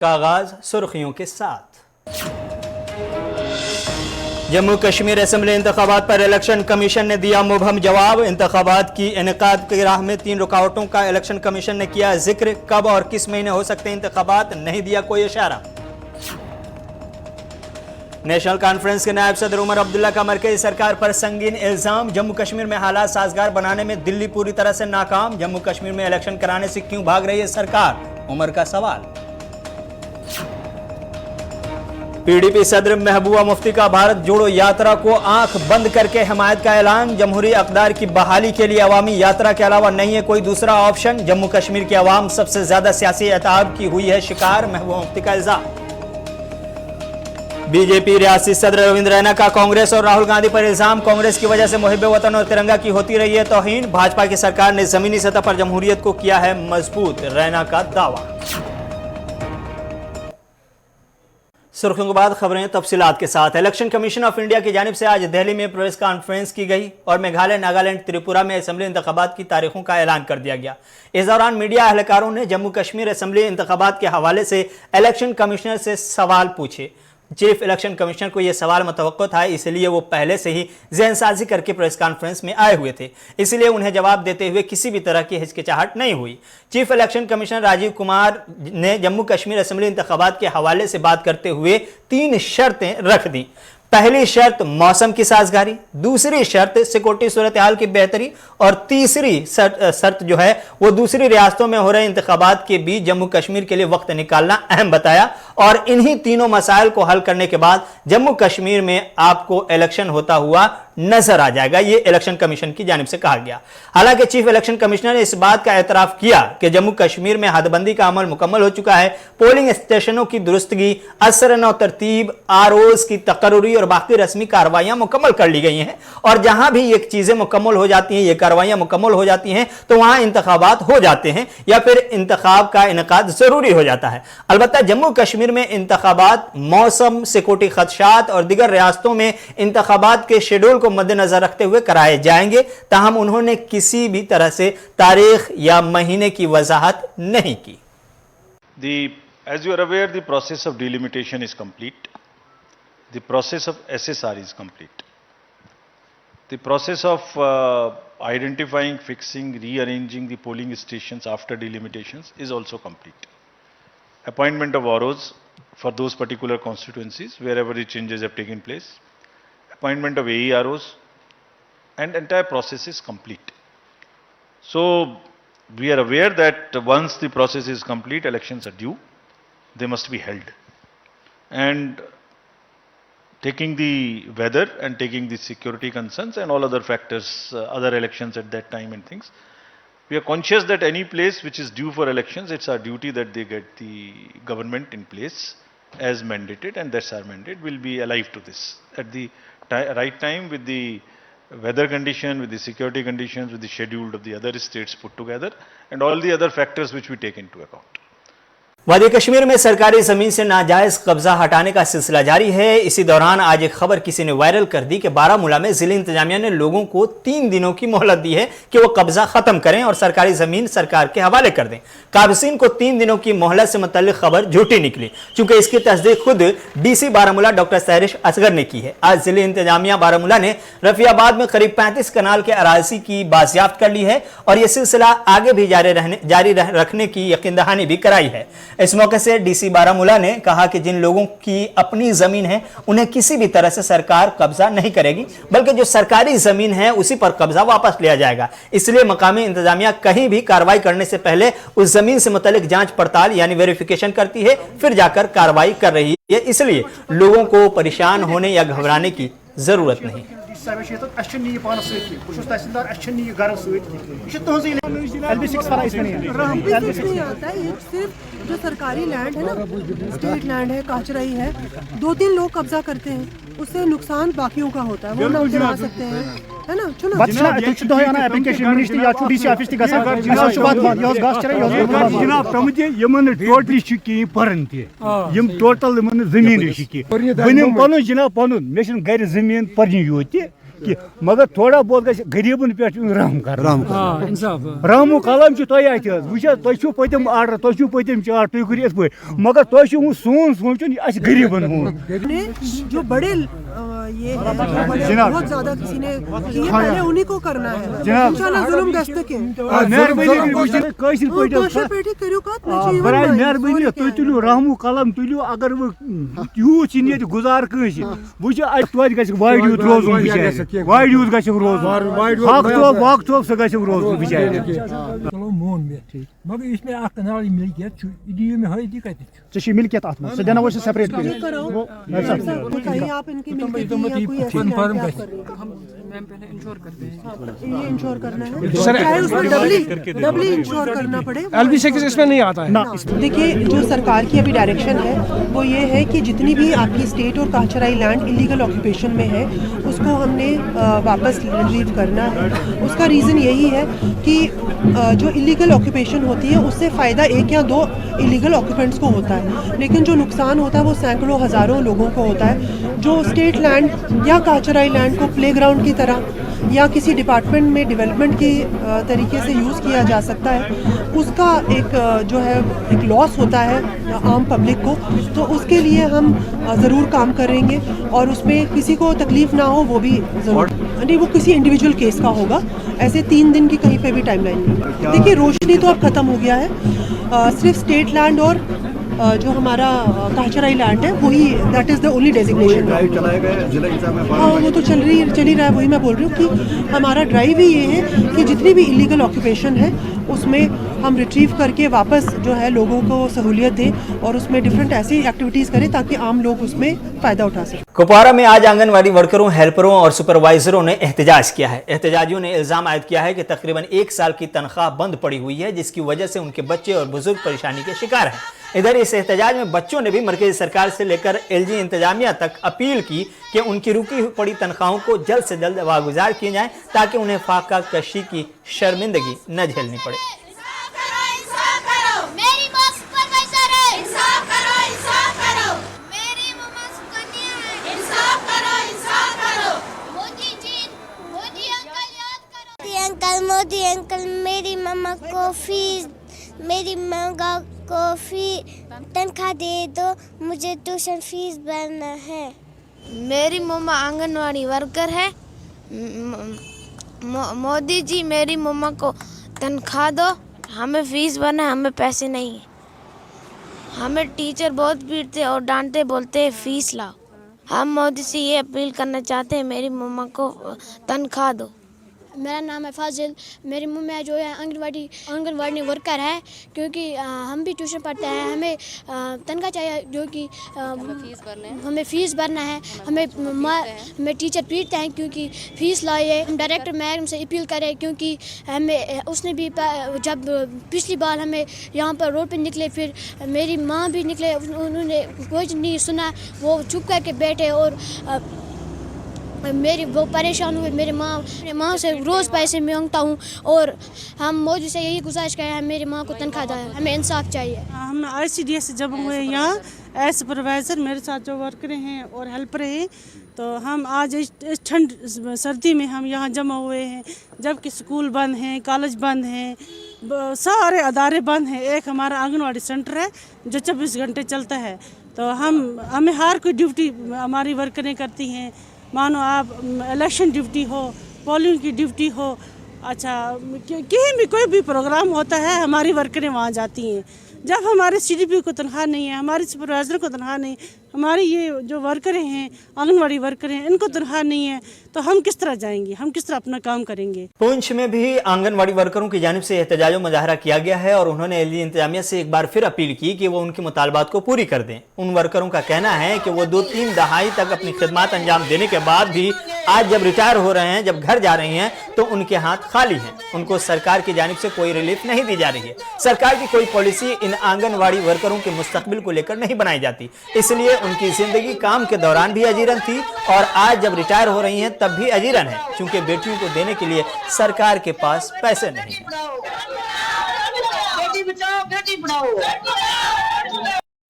का आगाज सुर्खियों के साथ। जम्मू कश्मीर असेंबली इंतखाबात पर इलेक्शन कमीशन ने दिया मुबहम जवाब। इंतखाबात की इनेकाद की राह में 3 रुकावटों का इलेक्शन कमीशन ने किया जिक्र। कब और किस महीने हो सकते इंतखाबात, नहीं दिया कोई इशारा। नेशनल कॉन्फ्रेंस के नायब सदर उमर अब्दुल्ला का मरकजी सरकार पर संगीन इल्जाम। जम्मू कश्मीर में हालात साजगार बनाने में दिल्ली पूरी तरह से नाकाम। जम्मू कश्मीर में इलेक्शन कराने से क्यों भाग रही है सरकार, उमर का सवाल। पीडीपी सदर महबूबा मुफ्ती का भारत जोड़ो यात्रा को आंख बंद करके हिमायत का ऐलान। जमहूरी अक़दार की बहाली के लिए अवामी यात्रा के अलावा नहीं है कोई दूसरा ऑप्शन। जम्मू कश्मीर की अवाम सबसे ज्यादा सियासी एताब की हुई है शिकार, महबूबा मुफ्ती का इल्जाम। बीजेपी रियासती सदर रविंद्र रैना का कांग्रेस और राहुल गांधी पर इल्जाम। कांग्रेस की वजह से मुहिब वतन और तिरंगा की होती रही है तौहीन। भाजपा की सरकार ने जमीनी सतह पर जमहूरियत को किया है मजबूत, रैना का दावा। सुर्खियों के बाद खबरें तफसीलात के साथ। इलेक्शन कमीशन ऑफ इंडिया की जानिब से आज दिल्ली में प्रेस कॉन्फ्रेंस की गई और मेघालय, नागालैंड, त्रिपुरा में असेंबली इंतखाबात की तारीखों का ऐलान कर दिया गया। इस दौरान मीडिया अहलकारों ने जम्मू कश्मीर असेंबली इंतखाबात के हवाले से इलेक्शन कमिश्नर से सवाल पूछे। चीफ इलेक्शन कमिश्नर को यह सवाल मुतवक्को था, इसलिए वो पहले से ही ज़हनसाजी करके प्रेस कॉन्फ्रेंस में आए हुए थे, इसलिए उन्हें जवाब देते हुए किसी भी तरह की हिचकिचाहट नहीं हुई। Chief election commissioner Rajiv Kumar ने जम्मू कश्मीर असेंबली इंतखाबात के हवाले से बात करते हुए 3 शर्तें रख दी। पहली शर्त मौसम की साजगारी, दूसरी शर्त सिक्योरिटी सूरत हाल की बेहतरी और तीसरी शर्त जो है वो दूसरी रियासतों में हो रहे इंतखाबात के बीच जम्मू कश्मीर के लिए वक्त निकालना अहम बताया। और इन्हीं तीनों मसाइल को हल करने के बाद जम्मू कश्मीर में आपको इलेक्शन होता हुआ नजर आ जाएगा, ये इलेक्शन कमीशन की जानिब से कहा गया। हालांकि चीफ इलेक्शन कमिश्नर ने इस बात का एतराफ किया कि जम्मू कश्मीर में हदबंदी का अमल मुकम्मल हो चुका है। पोलिंग स्टेशनों की दुरुस्तगी, असर नौ तरतीब, आरओज की तकर्रुरी और बाकी रस्मी कार्रवाइयां मुकम्मल कर ली गई हैं। और जहां भी ये चीजें मुकम्मल हो जाती हैं, ये कार्रवाइयां मुकम्मल हो जाती हैं, तो वहां इंतखाबात हो जाते हैं या फिर इंतखाब का इनेकाद जरूरी हो जाता है। अलबत्ता जम्मू कश्मीर में इंतखाबात मौसम, सिक्योरिटी खदशात और दीगर रियासतों में इंतखाबात के शेड्यूल को मद्देनजर रखते हुए कराए जाएंगे। ताहम उन्होंने किसी भी तरह से तारीख या महीने की वजाहत नहीं की। As you are aware, the process of delimitation is complete. The process of SSR is complete. The process of identifying, fixing, rearranging the polling stations after delimitations is also complete. Appointment of ROs for those particular constituencies wherever the changes have taken place. Appointment of AEROs, and entire process is complete. So we are aware that once the process is complete, elections are due. They must be held. And taking the weather and taking the security concerns and all other factors, other elections at that time and things, we are conscious that any place which is due for elections, it's our duty that they get the government in place as mandated, and that's our mandate. We'll be alive to this at the right time with the weather condition, with the security conditions, with the schedule of the other states put together, and all the other factors which we take into account. वादी कश्मीर में सरकारी जमीन से नाजायज कब्जा हटाने का सिलसिला जारी है। इसी दौरान आज एक खबर किसी ने वायरल कर दी कि बारामूला में जिला इंतजामिया ने लोगों को 3 दिनों की मोहलत दी है कि वो कब्जा खत्म करें और सरकारी जमीन सरकार के हवाले कर दें। काबिसीन को 3 दिनों की मोहलत से मुतल्लिक खबर झूठी निकली, चूंकि इसकी तस्दीक खुद DC बारामूला डॉक्टर सहरिश असगर ने की है। आज जिला इंतजामिया बारामूला ने रफियाबाद में करीब 35 कनाल के अराजी की बाजियाफ्त कर ली है और यह सिलसिला आगे भी जारी रखने की यकीन दहानी भी कराई है। इस मौके से DC बारामूला ने कहा कि जिन लोगों की अपनी जमीन है उन्हें किसी भी तरह से सरकार कब्जा नहीं करेगी, बल्कि जो सरकारी जमीन है उसी पर कब्जा वापस लिया जाएगा। इसलिए मकामी इंतजामिया कहीं भी कार्रवाई करने से पहले उस जमीन से मुतल्लिक जांच पड़ताल यानी वेरिफिकेशन करती है, फिर जाकर कार्रवाई कर रही है। इसलिए लोगों को परेशान होने या घबराने की जरूरत नहीं। जो सरकारी लैंड है ना, स्टेट लैंड है, काचराई है, 2-3 लोग कब्जा करते हैं, उससे नुकसान बाकियों का होता है, वो ना उठा सकते हैं, है ना। मगर थोड़ा बहुत गژھِ गरीबन पे रहम कर रहम कलम तुम पतम आर्डर तुम पतम चार्ट तुम करो इथ पे मगर तुम सोन सोचन गरीबन हूँ जो बड़े ये है, बहुत ज्यादा किसी ने किए, पहले उन्हीं को करना है इंशाल्लाह जुल्म गश्त के मेहरबानी तुम तुलो रहमू कलम तुलो अगर यूथ गुजार कंस वाइड यूथ रोजन वाइड यूथ रोजन हक तो सह रोजन बिचार मगर इसमें कनाल मिल्कियत चे मिल्कियत अत सह देना सेपरेट कहीं आप इनकी मिल्कियत या कोई ऐसा कन्फर्म क्या कर रहे हैं? मैम पहले इंश्योर करते हैं, ये इंश्योर करना है, चाहे उसमें डबली इंश्योर करना पड़े, LB6 इसमें नहीं आता है ना। देखिए जो सरकार की अभी डायरेक्शन है वो ये है कि जितनी भी आपकी स्टेट और काचराई लैंड इलीगल ऑक्यूपेशन में है उसको हमने वापस रिलीव करना है। उसका रीज़न यही है कि जो इलीगल ऑक्यूपेशन होती है उससे फ़ायदा एक या दो इलीगल ऑक्यूपेंट्स को होता है, लेकिन जो नुकसान होता है वो सैकड़ों हज़ारों लोगों को होता है। जो स्टेट लैंड या काचराई लैंड को प्लेग्राउंड की तरह या किसी डिपार्टमेंट में डेवलपमेंट की तरीके से यूज़ किया जा सकता है, उसका एक जो है एक लॉस होता है आम पब्लिक को, तो उसके लिए हम ज़रूर काम करेंगे और उसमें किसी को तकलीफ़ ना हो वो भी ज़रूर नहीं, वो किसी इंडिविजुअल केस का होगा, ऐसे 3 दिन की कहीं पे भी टाइमलाइन नहीं। देखिए रोशनी तो अब ख़त्म हो गया है, सिर्फ स्टेट लैंड और जो हमारा काचराई लैंड है वही that is the only designation. हाँ वो तो चल ही रहा है, वही मैं बोल रही हूँ कि हमारा ड्राइव ही ये है कि जितनी भी इलीगल ऑक्यूपेशन है उसमें हम रिट्रीव करके वापस जो है लोगों को सहूलियत दें और उसमें डिफरेंट ऐसी एक्टिविटीज़ करें ताकि आम लोग उसमें फ़ायदा उठा सकें। कुपवारा में आज आंगनवाड़ी वर्करों, हेल्परों और सुपरवाइजरों ने एहतजाज किया है। एहतजाजियों ने इल्ज़ाम आयद किया है कि तकरीबन 1 साल की तनख्वाह बंद पड़ी हुई है, जिसकी वजह से उनके बच्चे और बुजुर्ग परेशानी के शिकार हैं। इधर इस एहतजाज में बच्चों ने भी मरकजी सरकार से लेकर LG इंतजामिया तक अपील की कि उनकी रुकी पड़ी तनख्वाहों को जल्द से जल्द वागुजार किए जाएं ताकि उन्हें फाका कशी की शर्मिंदगी न झेलनी पड़े। मोदी अंकल मेरी मम्मा को तनख्वाह दे दो, मुझे ट्यूशन फीस भरना है। मेरी मम्मा आंगनवाड़ी वर्कर है, मोदी जी मेरी मम्मा को तनख्वाह दो, हमें फीस भरना है, हमें पैसे नहीं है। हमें टीचर बहुत पीटते और डांटते, बोलते फीस लाओ। हम मोदी से ये अपील करना चाहते हैं मेरी मम्मा को तनख्वाह दो। मेरा नाम है फाजिल, मेरी मम्मी जो है आंगनवाड़ी वर्कर है, क्योंकि हम भी ट्यूशन पढ़ते हैं, हमें तनख्वाह चाहिए, जो कि हमें फ़ीस भरना है। हमें टीचर पीटते हैं क्योंकि फ़ीस लाए। हम डायरेक्टर मैडम से अपील करें क्योंकि हमें उसने भी जब पिछली बार हमें यहाँ पर रोड पे निकले, फिर मेरी माँ भी निकले, उन्होंने कुछ नहीं सुना, वो चुप करके बैठे और वो परेशान हुए। मेरी माँ से रोज़ पैसे मांगता हूँ और हम मोदी से यही गुजारिश करें, मेरी माँ को तनख्वाह दें, हमें इंसाफ चाहिए। हम ICDS से जब हुए यहाँ एज सुपरवाइज़र, मेरे साथ जो वर्कर हैं और हेल्पर हैं, तो हम आज इस ठंड सर्दी में हम यहाँ जमा हुए हैं, जबकि स्कूल बंद हैं, कॉलेज बंद हैं, सारे अदारे बंद हैं। एक हमारा आंगनवाड़ी सेंटर है जो 24 घंटे चलता है, तो हमें हर कोई ड्यूटी हमारी वर्करें करती हैं। मानो आप इलेक्शन ड्यूटी हो, पोलिंग की ड्यूटी हो, अच्छा कहीं भी कोई भी प्रोग्राम होता है, हमारी वर्करें वहाँ जाती हैं। जब हमारे CDP को तनख्वाह नहीं है, हमारे सुपरवाइज़र को तनख्वाह नहीं, हमारी ये जो वर्करें हैं, आंगनवाड़ी वर्कर हैं, इनको तनख्वाह नहीं है, तो हम किस तरह जाएंगे, हम किस तरह अपना काम करेंगे। पुंछ में भी आंगनवाड़ी वर्करों की जानिब से एहतजाज मुजाहरा किया गया है और उन्होंने LG इंतजामिया से एक बार फिर अपील की कि वो उनके मुतालबात को पूरी कर दें। उन वर्करों का कहना है कि वो 2-3 दहाई तक अपनी खिदमत अंजाम देने के बाद भी आज जब रिटायर हो रहे हैं, जब घर जा रहे हैं, तो उनके हाथ खाली हैं। उनको सरकार की जानिब से कोई रिलीफ नहीं दी जा रही है। सरकार की कोई पॉलिसी इन आंगनवाड़ी वर्करों के मुस्तकबिल को लेकर नहीं बनाई जाती, इसलिए उनकी जिंदगी काम के दौरान भी अजीरन थी और आज जब रिटायर हो रही हैं तब भी अजीरन है, क्योंकि बेटियों को देने के लिए सरकार के पास पैसे नहीं हैं। बेटी बचाओ बेटी पढ़ाओ।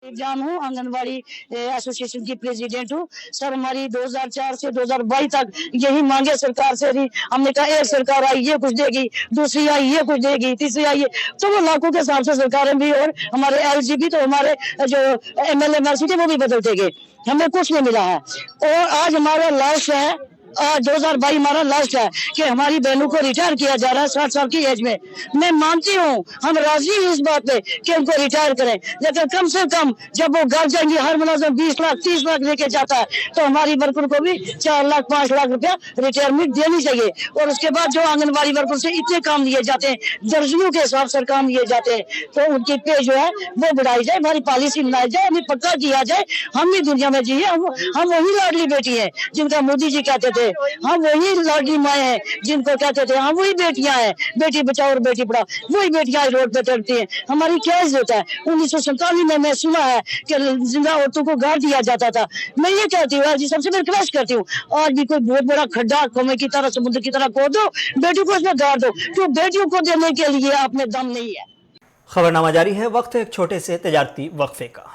जान हूँ, आंगनबाड़ी एसोसिएशन की प्रेसिडेंट हूँ। सर हमारी 2004 से 2022 तक यही मांगे सरकार से रही। हमने कहा एक सरकार आई ये कुछ देगी, दूसरी आई ये कुछ देगी, तीसरी आई ये, तो वो लाखों के हिसाब से सरकारें भी और हमारे एलजी भी, तो हमारे जो एमएलए एमएलसी थे वो भी बदलते गए, हमें कुछ नहीं मिला है। और आज हमारा लास्ट है, 2022 हमारा लास्ट है कि हमारी बहनों को रिटायर किया जा रहा है 60 साल की एज में। मैं मानती हूँ, हम राजी हैं इस बात पे कि उनको रिटायर करें, लेकिन कम से कम जब वो घर जाएंगे हर मुलाजिम 20 लाख 30 लाख लेके जाता है, तो हमारी वर्कर को भी 4 लाख 5 लाख रुपया रिटायरमेंट देनी चाहिए। और उसके बाद जो आंगनबाड़ी वर्कर से इतने काम लिए जाते हैं, दर्जनों के हिसाब से काम लिए जाते हैं, तो उनकी पे जो है वो बढ़ाई जाए, हमारी पॉलिसी बनाई जाए, हमें पक्का किया जाए। हम भी दुनिया में जिए, हम वही लाडली बेटी है जिनका मोदी जी कहते थे, हम वही लाडली माए हैं जिनको कहते थे, हम वही बेटियां हैं, बेटी बचाओ और बेटी पढ़ाओ, वही बेटियां रोड पे चलती हैं। हमारी क्या इज्जत है? 1947 में मैं सुना है कि जिंदा औरतों को गाड़ दिया जाता था। मैं ये कहती हूँ, जी सबसे मैं रिक्वेस्ट करती हूँ, आज भी कोई बहुत बड़ा खड्डा कौमे की तरह, समुद्र की तरह खोद दो, बेटियों को उसमें गाड़ दो, क्यों बेटियों को देने के लिए आप में दम नहीं है। खबरनामा जारी है, वक्त है एक छोटे से तजारती वक्फे का।